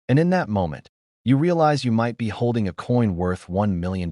And in that moment, you realize you might be holding a coin worth $1 million.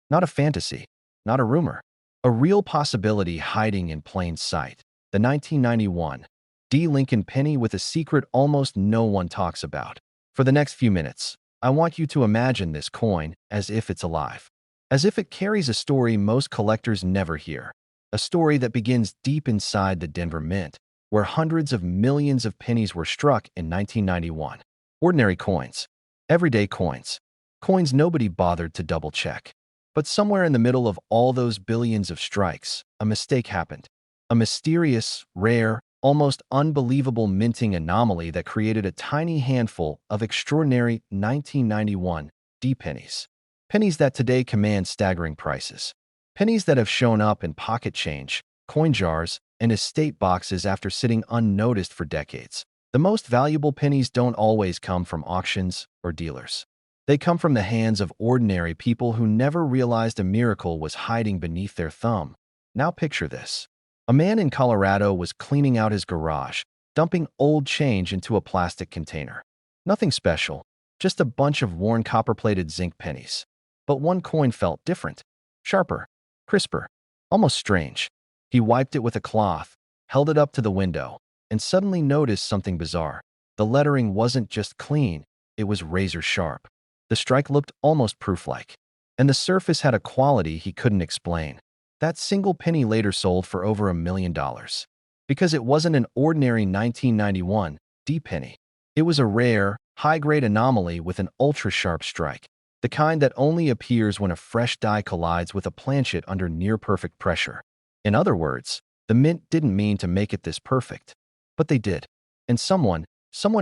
Not a fantasy, not a rumor, a real possibility hiding in plain sight. The 1991 D. Lincoln penny with a secret almost no one talks about. For the next few minutes, I want you to imagine this coin as if it's alive, as if it carries a story most collectors never hear, a story that begins deep inside the Denver Mint, where hundreds of millions of pennies were struck in 1991. Ordinary coins, everyday coins, coins nobody bothered to double-check. But somewhere in the middle of all those billions of strikes, a mistake happened. A mysterious, rare, almost unbelievable minting anomaly that created a tiny handful of extraordinary 1991 D pennies. Pennies that today command staggering prices. Pennies that have shown up in pocket change, coin jars, and estate boxes after sitting unnoticed for decades. The most valuable pennies don't always come from auctions or dealers. They come from the hands of ordinary people who never realized a miracle was hiding beneath their thumb. Now picture this. A man in Colorado was cleaning out his garage, dumping old change into a plastic container. Nothing special, just a bunch of worn copper-plated zinc pennies. But one coin felt different, sharper, crisper, almost strange. He wiped it with a cloth, held it up to the window, and suddenly noticed something bizarre. The lettering wasn't just clean, it was razor-sharp. The strike looked almost proof-like, and the surface had a quality he couldn't explain. That single penny later sold for over $1 million. Because it wasn't an ordinary 1991 D penny. It was a rare, high-grade anomaly with an ultra-sharp strike, the kind that only appears when a fresh die collides with a planchet under near-perfect pressure. In other words, the mint didn't mean to make it this perfect, but they did. And someone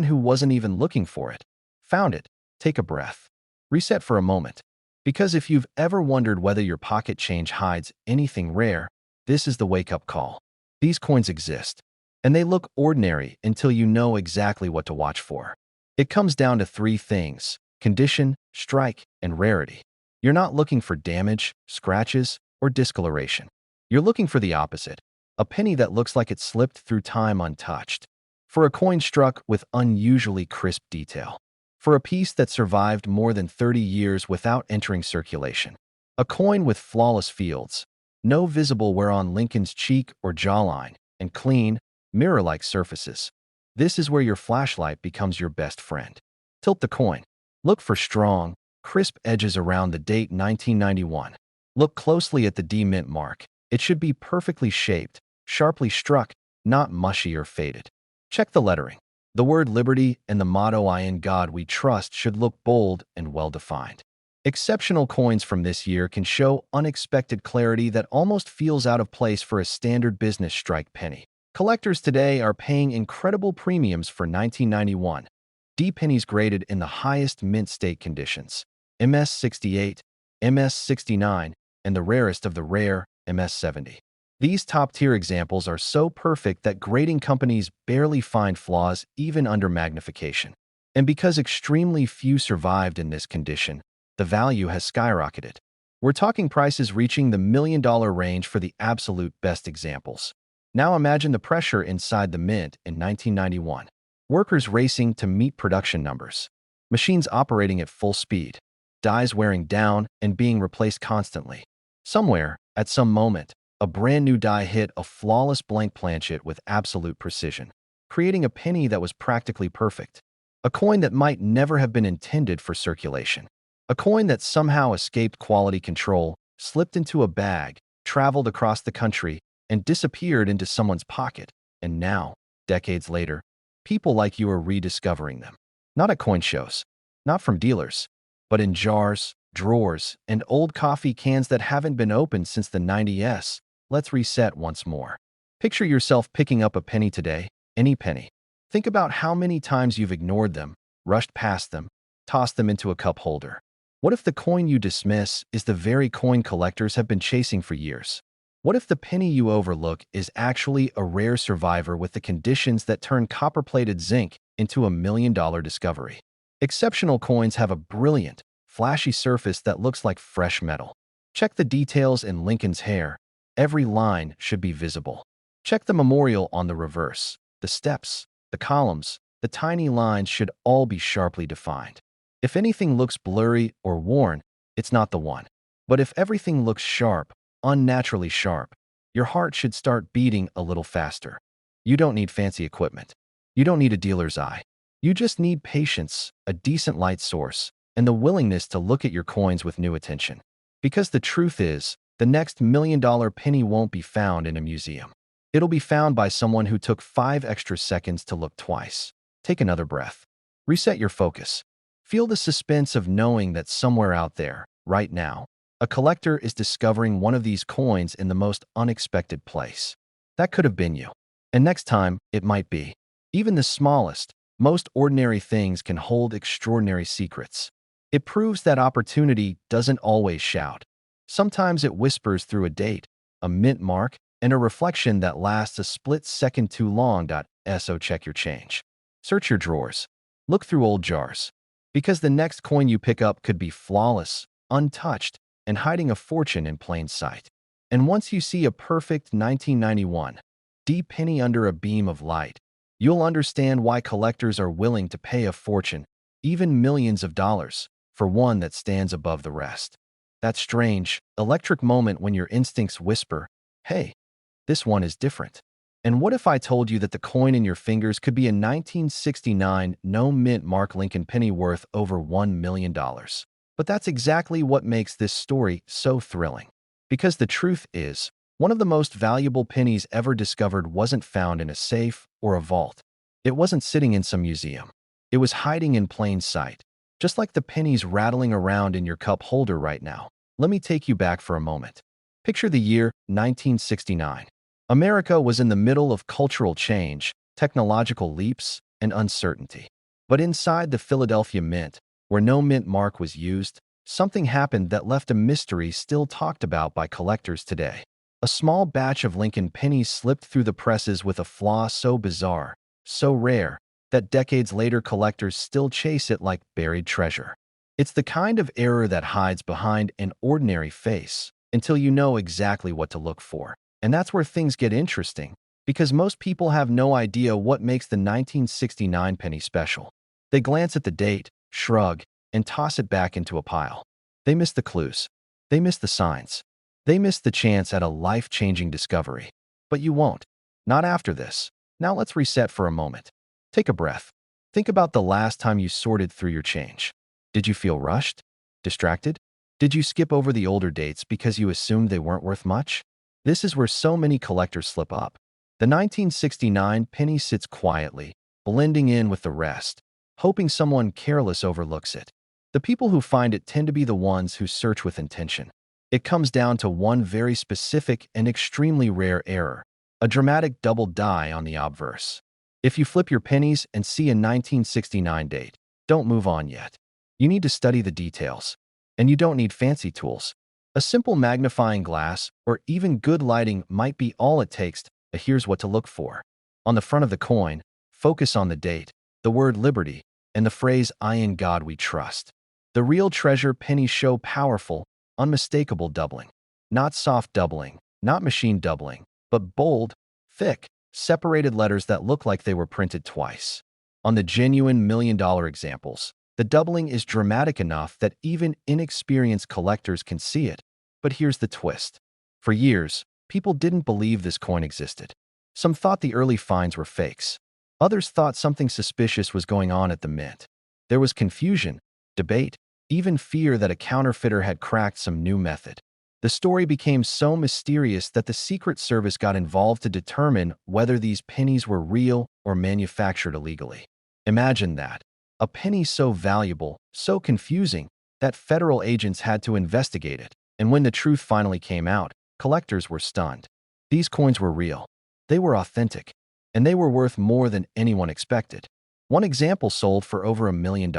who wasn't even looking for it, found it. Take a breath. Reset for a moment. Because if you've ever wondered whether your pocket change hides anything rare, this is the wake-up call. These coins exist, and they look ordinary until you know exactly what to watch for. It comes down to three things: condition, strike, and rarity. You're not looking for damage, scratches, or discoloration. You're looking for the opposite, a penny that looks like it slipped through time untouched. For a coin struck with unusually crisp detail. For a piece that survived more than 30 years without entering circulation. A coin with flawless fields, no visible wear on Lincoln's cheek or jawline, and clean, mirror-like surfaces. This is where your flashlight becomes your best friend. Tilt the coin. Look for strong, crisp edges around the date 1991. Look closely at the D mint mark. It should be perfectly shaped, sharply struck, not mushy or faded. Check the lettering. The word liberty and the motto "I in God we trust" should look bold and well-defined. Exceptional coins from this year can show unexpected clarity that almost feels out of place for a standard business strike penny. Collectors today are paying incredible premiums for 1991 D pennies graded in the highest mint state conditions, MS-68, MS-69, and the rarest of the rare, MS-70. These top-tier examples are so perfect that grading companies barely find flaws even under magnification. And because extremely few survived in this condition, the value has skyrocketed. We're talking prices reaching the million-dollar range for the absolute best examples. Now imagine the pressure inside the mint in 1991. Workers racing to meet production numbers. Machines operating at full speed. Dies wearing down and being replaced constantly. Somewhere, at some moment, a brand new die hit a flawless blank planchet with absolute precision, creating a penny that was practically perfect. A coin that might never have been intended for circulation. A coin that somehow escaped quality control, slipped into a bag, traveled across the country, and disappeared into someone's pocket. And now, decades later, people like you are rediscovering them. Not at coin shows, not from dealers, but in jars, drawers, and old coffee cans that haven't been opened since the 90s. Let's reset once more. Picture yourself picking up a penny today, any penny. Think about how many times you've ignored them, rushed past them, tossed them into a cup holder. What if the coin you dismiss is the very coin collectors have been chasing for years? What if the penny you overlook is actually a rare survivor with the conditions that turn copper-plated zinc into $1 million discovery? Exceptional coins have a brilliant, flashy surface that looks like fresh metal. Check the details in Lincoln's hair. Every line should be visible. Check the memorial on the reverse, the steps, the columns, the tiny lines should all be sharply defined. If anything looks blurry or worn, it's not the one. But if everything looks sharp, unnaturally sharp, your heart should start beating a little faster. You don't need fancy equipment. You don't need a dealer's eye. You just need patience, a decent light source, and the willingness to look at your coins with new attention. Because the truth is, the next $1 million penny won't be found in a museum. It'll be found by someone who took 5 extra seconds to look twice. Take another breath. Reset your focus. Feel the suspense of knowing that somewhere out there, right now, a collector is discovering one of these coins in the most unexpected place. That could have been you. And next time, it might be. Even the smallest, most ordinary things can hold extraordinary secrets. It proves that opportunity doesn't always shout. Sometimes it whispers through a date, a mint mark, and a reflection that lasts a split second too long. So check your change. Search your drawers. Look through old jars. Because the next coin you pick up could be flawless, untouched, and hiding a fortune in plain sight. And once you see a perfect 1991 D penny under a beam of light, you'll understand why collectors are willing to pay a fortune, even millions of dollars, for one that stands above the rest. That strange, electric moment when your instincts whisper, hey, this one is different. And what if I told you that the coin in your fingers could be a 1969 no mint mark Lincoln penny worth over $1 million? But that's exactly what makes this story so thrilling. Because the truth is, one of the most valuable pennies ever discovered wasn't found in a safe or a vault. It wasn't sitting in some museum. It was hiding in plain sight, just like the pennies rattling around in your cup holder right now. Let me take you back for a moment. Picture the year 1969. America was in the middle of cultural change, technological leaps, and uncertainty. But inside the Philadelphia Mint, where no mint mark was used, something happened that left a mystery still talked about by collectors today. A small batch of Lincoln pennies slipped through the presses with a flaw so bizarre, so rare, that decades later collectors still chase it like buried treasure. It's the kind of error that hides behind an ordinary face until you know exactly what to look for. And that's where things get interesting, because most people have no idea what makes the 1969 penny special. They glance at the date, shrug, and toss it back into a pile. They miss the clues. They miss the signs. They miss the chance at a life-changing discovery. But you won't. Not after this. Now let's reset for a moment. Take a breath. Think about the last time you sorted through your change. Did you feel rushed? Distracted? Did you skip over the older dates because you assumed they weren't worth much? This is where so many collectors slip up. The 1969 penny sits quietly, blending in with the rest, hoping someone careless overlooks it. The people who find it tend to be the ones who search with intention. It comes down to one very specific and extremely rare error, a dramatic double die on the obverse. If you flip your pennies and see a 1969 date, don't move on yet. You need to study the details. And you don't need fancy tools. A simple magnifying glass or even good lighting might be all it takes. Here's what to look for. On the front of the coin, focus on the date, the word liberty, and the phrase "I in God we trust." The real treasure pennies show powerful, unmistakable doubling. Not soft doubling, not machine doubling, but bold, thick, separated letters that look like they were printed twice. On the genuine $1 million examples, the doubling is dramatic enough that even inexperienced collectors can see it. But here's the twist. For years, people didn't believe this coin existed. Some thought the early finds were fakes. Others thought something suspicious was going on at the mint. There was confusion, debate, even fear that a counterfeiter had cracked some new method. The story became so mysterious that the Secret Service got involved to determine whether these pennies were real or manufactured illegally. Imagine that. A penny so valuable, so confusing, that federal agents had to investigate it. And when the truth finally came out, collectors were stunned. These coins were real. They were authentic. And they were worth more than anyone expected. One example sold for over $1 million.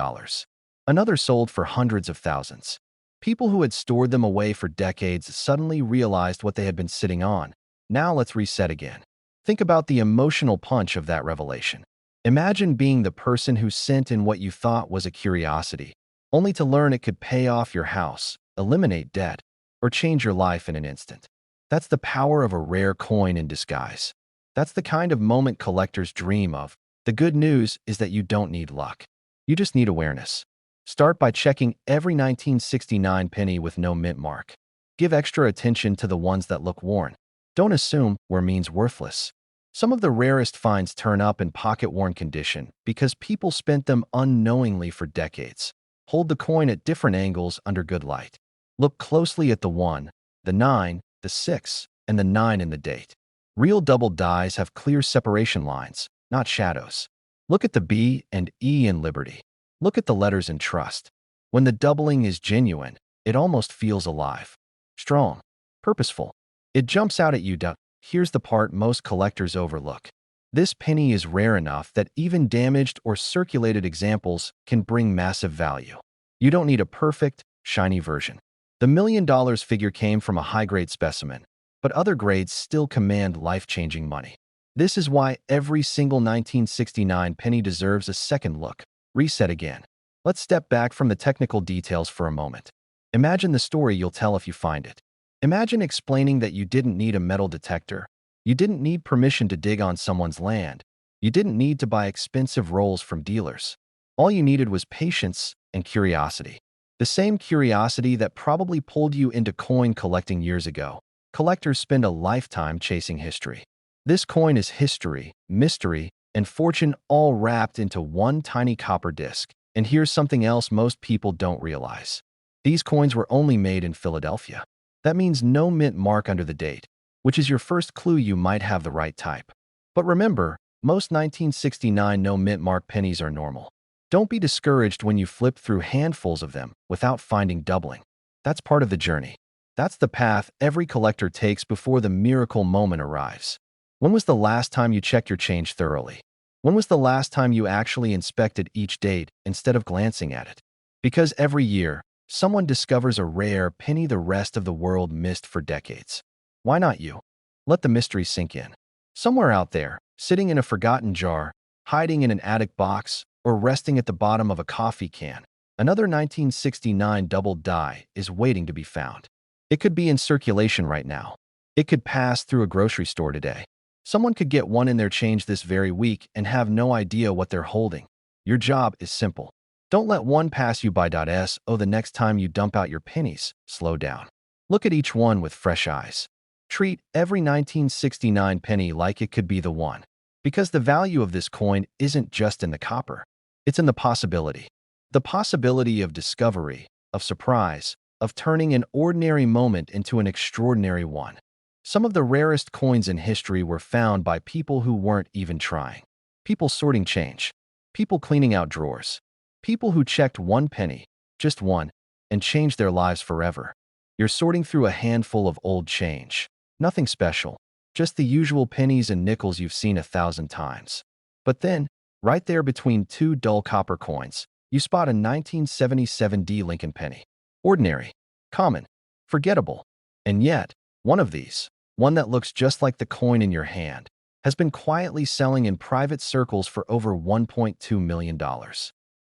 Another sold for hundreds of thousands. People who had stored them away for decades suddenly realized what they had been sitting on. Now let's reset again. Think about the emotional punch of that revelation. Imagine being the person who sent in what you thought was a curiosity, only to learn it could pay off your house, eliminate debt, or change your life in an instant. That's the power of a rare coin in disguise. That's the kind of moment collectors dream of, The good news is that you don't need luck. You just need awareness. Start by checking every 1969 penny with no mint mark. Give extra attention to the ones that look worn. Don't assume where means worthless. Some of the rarest finds turn up in pocket-worn condition because people spent them unknowingly for decades. Hold the coin at different angles under good light. Look closely at the 1, the 9, the 6, and the 9 in the date. Real double dies have clear separation lines, not shadows. Look at the B and E in Liberty. Look at the letters in Trust. When the doubling is genuine, it almost feels alive. Strong. Purposeful. It jumps out at you. Here's the part most collectors overlook. This penny is rare enough that even damaged or circulated examples can bring massive value. You don't need a perfect, shiny version. The $1 million figure came from a high-grade specimen, but other grades still command life-changing money. This is why every single 1969 penny deserves a second look. Reset again. Let's step back from the technical details for a moment. Imagine the story you'll tell if you find it. Imagine explaining that you didn't need a metal detector. You didn't need permission to dig on someone's land. You didn't need to buy expensive rolls from dealers. All you needed was patience and curiosity. The same curiosity that probably pulled you into coin collecting years ago. Collectors spend a lifetime chasing history. This coin is history, mystery, and fortune all wrapped into one tiny copper disc. And here's something else most people don't realize. These coins were only made in Philadelphia. That means no mint mark under the date, which is your first clue you might have the right type. But remember, most 1969 no mint mark pennies are normal. Don't be discouraged when you flip through handfuls of them without finding doubling. That's part of the journey. That's the path every collector takes before the miracle moment arrives. When was the last time you checked your change thoroughly? When was the last time you actually inspected each date instead of glancing at it? Because every year, someone discovers a rare penny the rest of the world missed for decades. Why not you? Let the mystery sink in. Somewhere out there, sitting in a forgotten jar, hiding in an attic box, or resting at the bottom of a coffee can, another 1969 double die is waiting to be found. It could be in circulation right now. It could pass through a grocery store today. Someone could get one in their change this very week and have no idea what they're holding. Your job is simple. Don't let one pass you by. The next time you dump out your pennies, slow down. Look at each one with fresh eyes. Treat every 1969 penny like it could be the one. Because the value of this coin isn't just in the copper. It's in the possibility. The possibility of discovery, of surprise, of turning an ordinary moment into an extraordinary one. Some of the rarest coins in history were found by people who weren't even trying. People sorting change. People cleaning out drawers. People who checked one penny, just one, and changed their lives forever. You're sorting through a handful of old change. Nothing special, just the usual pennies and nickels you've seen 1,000 times. But then, right there between two dull copper coins, you spot a 1977 D Lincoln penny. Ordinary, common, forgettable. And yet, one of these, one that looks just like the coin in your hand, has been quietly selling in private circles for over $1.2 million. $1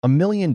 million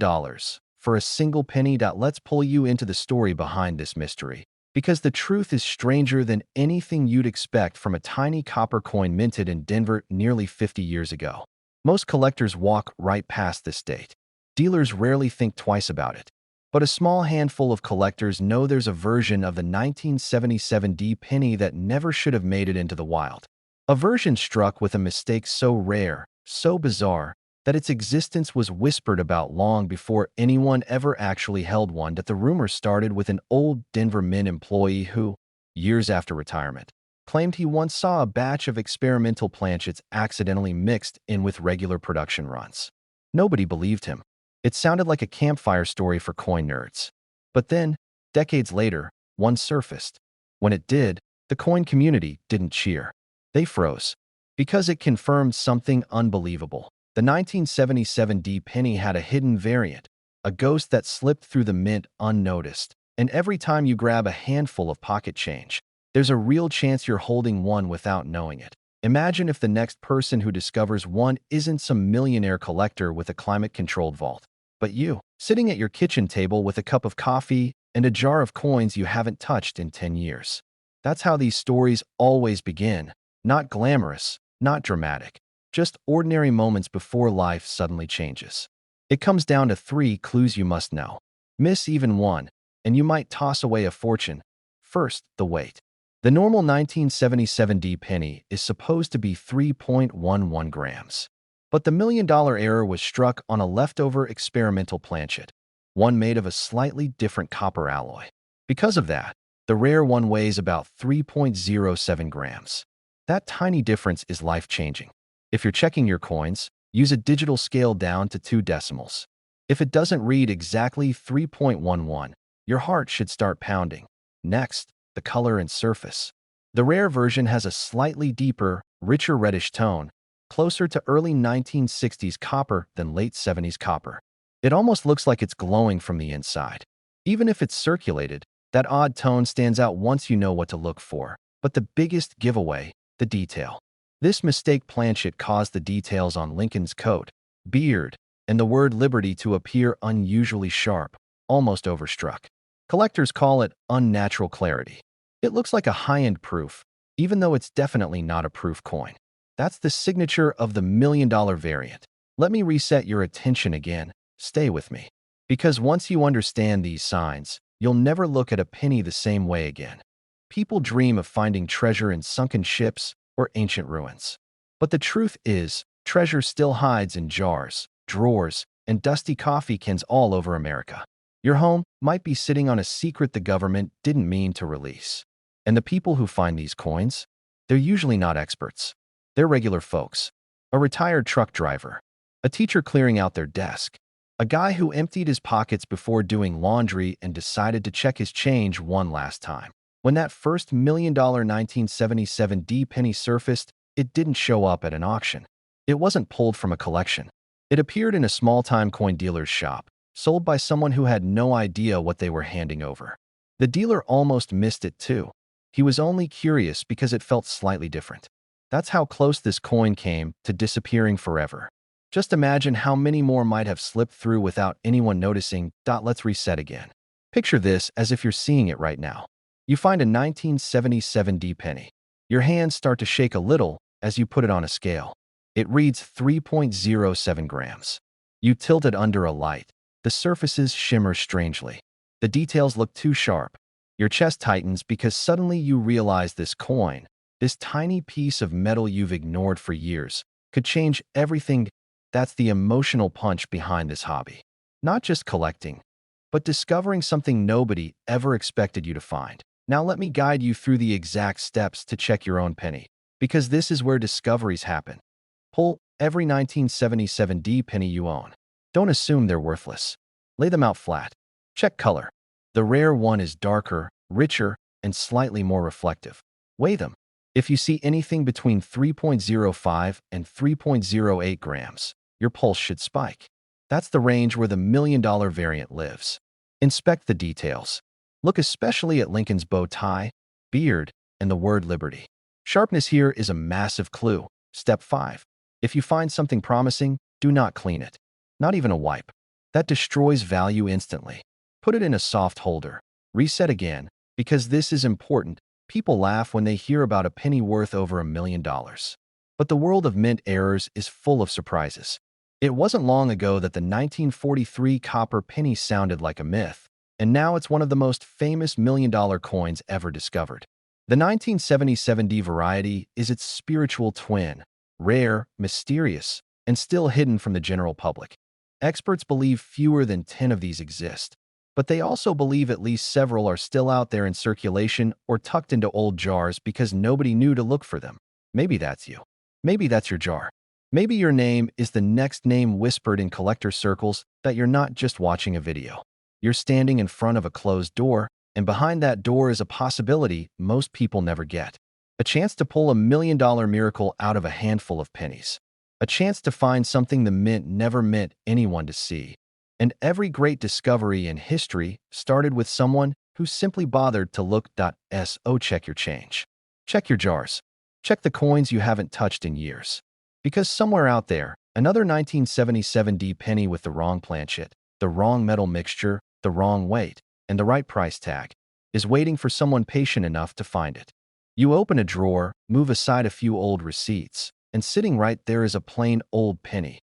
for a single penny. Let's pull you into the story behind this mystery, because the truth is stranger than anything you'd expect from a tiny copper coin minted in Denver nearly 50 years ago. Most collectors walk right past this date. Dealers rarely think twice about it. But a small handful of collectors know there's a version of the 1977 D penny that never should have made it into the wild. A version struck with a mistake so rare, so bizarre, that its existence was whispered about long before anyone ever actually held one. That the rumor started with an old Denver Mint employee who, years after retirement, claimed he once saw a batch of experimental planchets accidentally mixed in with regular production runs. Nobody believed him. It sounded like a campfire story for coin nerds. But then, decades later, one surfaced. When it did, the coin community didn't cheer. They froze. Because it confirmed something unbelievable. The 1977 D penny had a hidden variant, a ghost that slipped through the mint unnoticed. And every time you grab a handful of pocket change, there's a real chance you're holding one without knowing it. Imagine if the next person who discovers one isn't some millionaire collector with a climate-controlled vault, but you, sitting at your kitchen table with a cup of coffee and a jar of coins you haven't touched in 10 years. That's how these stories always begin. Not glamorous, not dramatic, just ordinary moments before life suddenly changes. It comes down to 3 clues you must know. Miss even one, and you might toss away a fortune. First, the weight. The normal 1977 penny is supposed to be 3.11 grams. But the $1 million error was struck on a leftover experimental planchet, one made of a slightly different copper alloy. Because of that, the rare one weighs about 3.07 grams. That tiny difference is life-changing. If you're checking your coins, use a digital scale down to 2 decimals. If it doesn't read exactly 3.11, your heart should start pounding. Next, the color and surface. The rare version has a slightly deeper, richer reddish tone, closer to early 1960s copper than late 70s copper. It almost looks like it's glowing from the inside. Even if it's circulated, that odd tone stands out once you know what to look for. But the biggest giveaway, the detail. This mistake planchet caused the details on Lincoln's coat, beard, and the word liberty to appear unusually sharp, almost overstruck. Collectors call it unnatural clarity. It looks like a high-end proof, even though it's definitely not a proof coin. That's the signature of the $1 million variant. Let me reset your attention again. Stay with me. Because once you understand these signs, you'll never look at a penny the same way again. People dream of finding treasure in sunken ships or ancient ruins. But the truth is, treasure still hides in jars, drawers, and dusty coffee cans all over America. Your home might be sitting on a secret the government didn't mean to release. And the people who find these coins, they're usually not experts. They're regular folks. A retired truck driver, a teacher clearing out their desk, a guy who emptied his pockets before doing laundry and decided to check his change one last time. When that first $1 million 1977 penny surfaced, it didn't show up at an auction. It wasn't pulled from a collection. It appeared in a small-time coin dealer's shop, sold by someone who had no idea what they were handing over. The dealer almost missed it too. He was only curious because it felt slightly different. That's how close this coin came to disappearing forever. Just imagine how many more might have slipped through without anyone noticing. Let's reset again. Picture this as if you're seeing it right now. You find a 1977 penny. Your hands start to shake a little as you put it on a scale. It reads 3.07 grams. You tilt it under a light. The surfaces shimmer strangely. The details look too sharp. Your chest tightens because suddenly you realize this coin, this tiny piece of metal you've ignored for years, could change everything. That's the emotional punch behind this hobby. Not just collecting, but discovering something nobody ever expected you to find. Now let me guide you through the exact steps to check your own penny, because this is where discoveries happen. Pull every 1977 penny you own. Don't assume they're worthless. Lay them out flat. Check color. The rare one is darker, richer, and slightly more reflective. Weigh them. If you see anything between 3.05 and 3.08 grams, your pulse should spike. That's the range where the $1 million variant lives. Inspect the details. Look especially at Lincoln's bow tie, beard, and the word liberty. Sharpness here is a massive clue. Step 5. If you find something promising, do not clean it. Not even a wipe. That destroys value instantly. Put it in a soft holder. Reset again, because this is important. People laugh when they hear about a penny worth over $1 million. But the world of mint errors is full of surprises. It wasn't long ago that the 1943 copper penny sounded like a myth, and now it's one of the most famous $1 million coins ever discovered. The 1977 variety is its spiritual twin, rare, mysterious, and still hidden from the general public. Experts believe fewer than 10 of these exist, but they also believe at least several are still out there in circulation or tucked into old jars because nobody knew to look for them. Maybe that's you. Maybe that's your jar. Maybe your name is the next name whispered in collector circles that you're not just watching a video. You're standing in front of a closed door, and behind that door is a possibility most people never get. A chance to pull $1 million miracle out of a handful of pennies. A chance to find something the mint never meant anyone to see. And every great discovery in history started with someone who simply bothered to look. Check your change. Check your jars. Check the coins you haven't touched in years. Because somewhere out there, another 1977 penny with the wrong planchet, the wrong metal mixture, the wrong weight, and the right price tag is waiting for someone patient enough to find it. You open a drawer, move aside a few old receipts, and sitting right there is a plain old penny.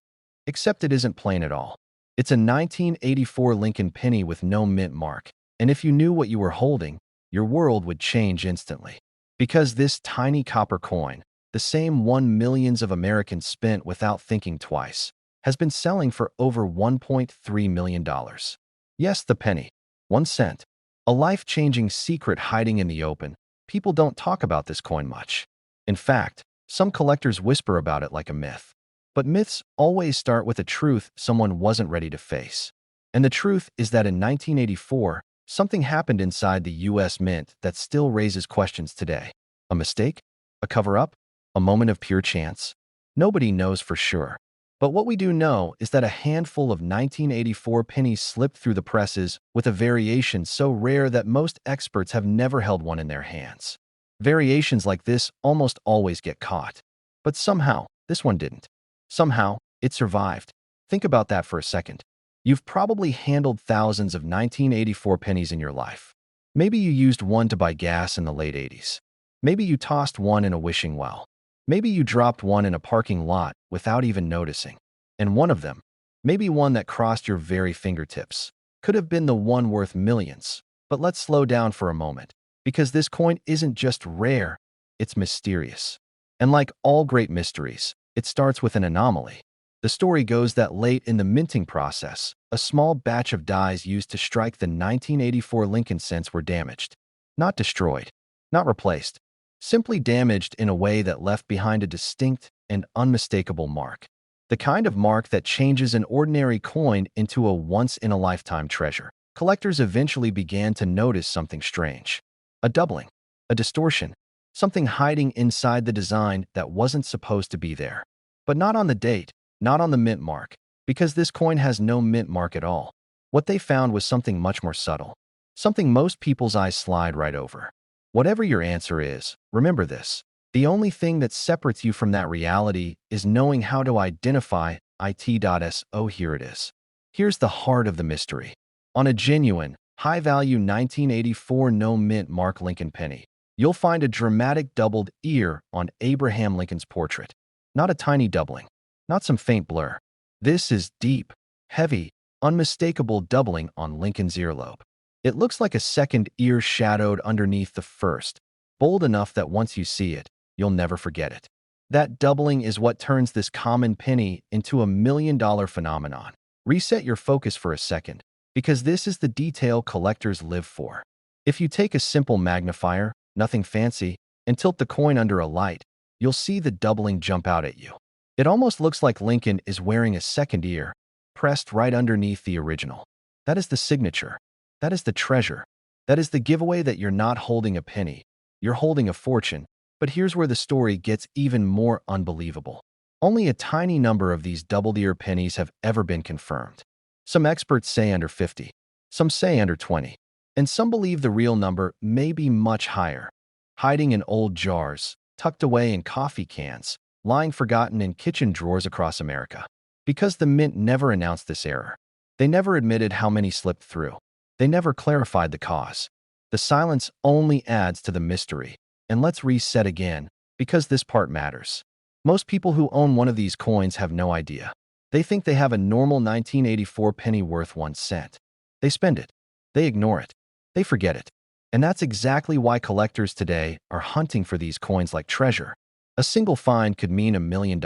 Except it isn't plain at all. It's a 1984 Lincoln penny with no mint mark, and if you knew what you were holding, your world would change instantly. Because this tiny copper coin, the same one millions of Americans spent without thinking twice, has been selling for over $1.3 million. Yes, the penny. 1 cent. A life-changing secret hiding in the open. People don't talk about this coin much. In fact, some collectors whisper about it like a myth. But myths always start with a truth someone wasn't ready to face. And the truth is that in 1984, something happened inside the US Mint that still raises questions today. A mistake? A cover-up? A moment of pure chance? Nobody knows for sure. But what we do know is that a handful of 1984 pennies slipped through the presses with a variation so rare that most experts have never held one in their hands. Variations like this almost always get caught. But somehow, this one didn't. Somehow, it survived. Think about that for a second. You've probably handled thousands of 1984 pennies in your life. Maybe you used one to buy gas in the late 80s. Maybe you tossed one in a wishing well. Maybe you dropped one in a parking lot without even noticing. And one of them, maybe one that crossed your very fingertips, could have been the one worth millions. But let's slow down for a moment, because this coin isn't just rare, it's mysterious. And like all great mysteries, it starts with an anomaly. The story goes that late in the minting process, a small batch of dies used to strike the 1984 Lincoln cents were damaged. Not destroyed, not replaced, simply damaged in a way that left behind a distinct and unmistakable mark. The kind of mark that changes an ordinary coin into a once-in-a-lifetime treasure. Collectors eventually began to notice something strange. A doubling, a distortion, something hiding inside the design that wasn't supposed to be there. But not on the date, not on the mint mark, because this coin has no mint mark at all. What they found was something much more subtle, something most people's eyes slide right over. Whatever your answer is, remember this. The only thing that separates you from that reality is knowing how to identify it.so. Here it is. Here's the heart of the mystery. On a genuine, high-value 1984 no-mint mark Lincoln penny, you'll find a dramatic doubled ear on Abraham Lincoln's portrait. Not a tiny doubling, not some faint blur. This is deep, heavy, unmistakable doubling on Lincoln's earlobe. It looks like a second ear shadowed underneath the first, bold enough that once you see it, you'll never forget it. That doubling is what turns this common penny into $1 million phenomenon. Reset your focus for a second, because this is the detail collectors live for. If you take a simple magnifier, nothing fancy, and tilt the coin under a light, you'll see the doubling jump out at you. It almost looks like Lincoln is wearing a second ear, pressed right underneath the original. That is the signature. That is the treasure. That is the giveaway that you're not holding a penny. You're holding a fortune. But here's where the story gets even more unbelievable. Only a tiny number of these doubled-ear pennies have ever been confirmed. Some experts say under 50. Some say under 20. And some believe the real number may be much higher. Hiding in old jars, tucked away in coffee cans, lying forgotten in kitchen drawers across America. Because the mint never announced this error. They never admitted how many slipped through. They never clarified the cause. The silence only adds to the mystery. And let's reset again, because this part matters. Most people who own one of these coins have no idea. They think they have a normal 1984 penny worth 1 cent. They spend it. They ignore it. They forget it. And that's exactly why collectors today are hunting for these coins like treasure. A single find could mean $1 million.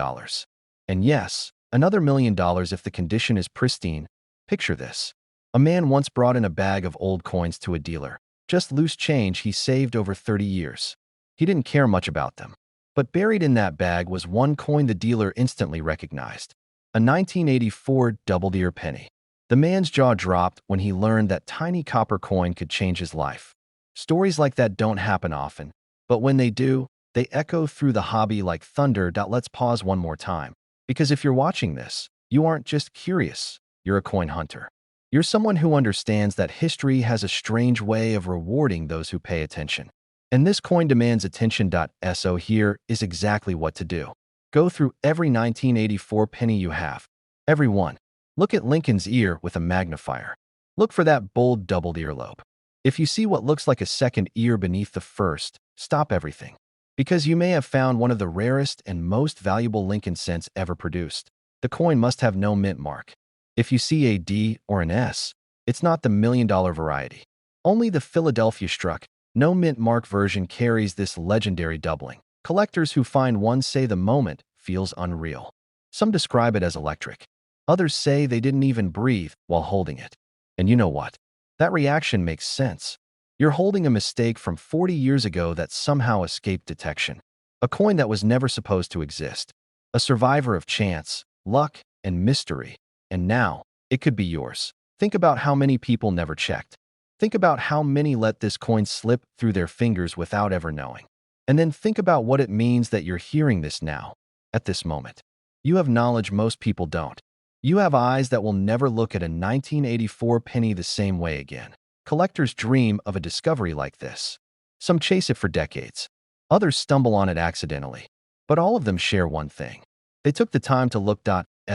And yes, another $1 million if the condition is pristine. Picture this. A man once brought in a bag of old coins to a dealer. Just loose change he saved over 30 years. He didn't care much about them. But buried in that bag was one coin the dealer instantly recognized. A 1984 doubled-ear penny. The man's jaw dropped when he learned that tiny copper coin could change his life. Stories like that don't happen often, but when they do, they echo through the hobby like thunder. Let's pause one more time. Because if you're watching this, you aren't just curious, you're a coin hunter. You're someone who understands that history has a strange way of rewarding those who pay attention. And this coin demands attention. So here is exactly what to do. Go through every 1984 penny you have. Every one. Look at Lincoln's ear with a magnifier. Look for that bold doubled earlobe. If you see what looks like a second ear beneath the first, stop everything. Because you may have found one of the rarest and most valuable Lincoln cents ever produced. The coin must have no mint mark. If you see a D or an S, it's not the $1 million variety. Only the Philadelphia struck, no mint mark version carries this legendary doubling. Collectors who find one say the moment feels unreal. Some describe it as electric. Others say they didn't even breathe while holding it. And you know what? That reaction makes sense. You're holding a mistake from 40 years ago that somehow escaped detection. A coin that was never supposed to exist. A survivor of chance, luck, and mystery. And now, it could be yours. Think about how many people never checked. Think about how many let this coin slip through their fingers without ever knowing. And then think about what it means that you're hearing this now, at this moment. You have knowledge most people don't. You have eyes that will never look at a 1984 penny the same way again. Collectors dream of a discovery like this. Some chase it for decades. Others stumble on it accidentally. But all of them share one thing. They took the time to look.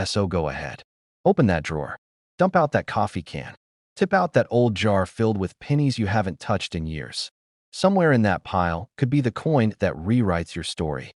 So go ahead. Open that drawer. Dump out that coffee can. Tip out that old jar filled with pennies you haven't touched in years. Somewhere in that pile could be the coin that rewrites your story.